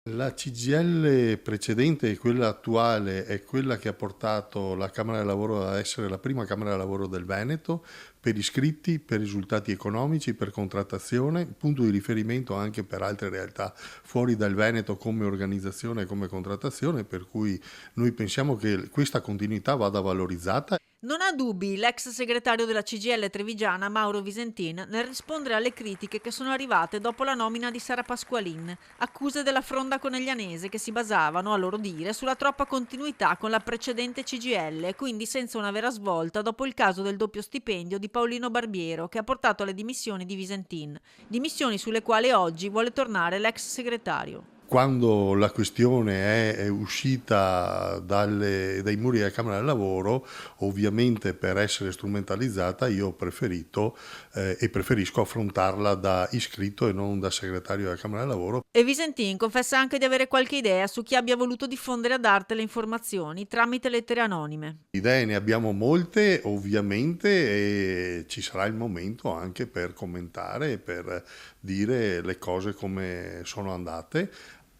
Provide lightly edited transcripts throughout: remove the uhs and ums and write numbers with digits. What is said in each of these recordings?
La CGIL precedente e quella attuale è quella che ha portato la Camera del Lavoro a essere la prima Camera del Lavoro del Veneto per iscritti, per risultati economici, per contrattazione, punto di riferimento anche per altre realtà fuori dal Veneto come organizzazione e come contrattazione, per cui noi pensiamo che questa continuità vada valorizzata. Non ha dubbi l'ex segretario della CGIL trevigiana Mauro Visentin nel rispondere alle critiche che sono arrivate dopo la nomina di Sara Pasqualin, accuse della fronda coneglianese che si basavano, a loro dire, sulla troppa continuità con la precedente CGIL e quindi senza una vera svolta dopo il caso del doppio stipendio di Paolino Barbiero che ha portato alle dimissioni di Visentin, dimissioni sulle quali oggi vuole tornare l'ex segretario. Quando la questione è uscita dai muri della Camera del Lavoro, ovviamente per essere strumentalizzata io ho preferito e preferisco affrontarla da iscritto e non da segretario della Camera del Lavoro. E Visentin confessa anche di avere qualche idea su chi abbia voluto diffondere ad arte le informazioni tramite lettere anonime. Idee ne abbiamo molte, ovviamente, e ci sarà il momento anche per commentare e per dire le cose come sono andate.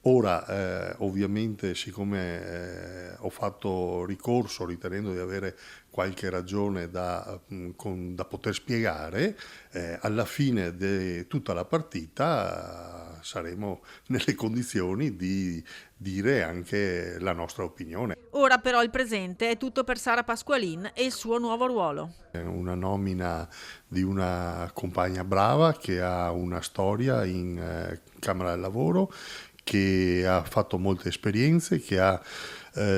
Ora, ovviamente, siccome ho fatto ricorso ritenendo di avere qualche ragione da poter spiegare, alla fine di tutta la partita saremo nelle condizioni di dire anche la nostra opinione. Ora però il presente è tutto per Sara Pasqualin e il suo nuovo ruolo. È una nomina di una compagna brava che ha una storia in Camera del Lavoro, che ha fatto molte esperienze, che ha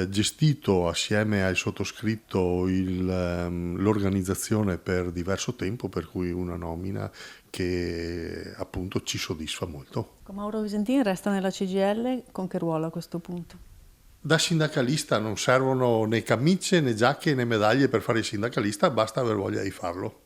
gestito assieme al sottoscritto l'organizzazione per diverso tempo, per cui una nomina che appunto ci soddisfa molto. Con Mauro Visentin resta nella CGIL, con che ruolo a questo punto? Da sindacalista non servono né camicie né giacche né medaglie per fare il sindacalista, basta aver voglia di farlo.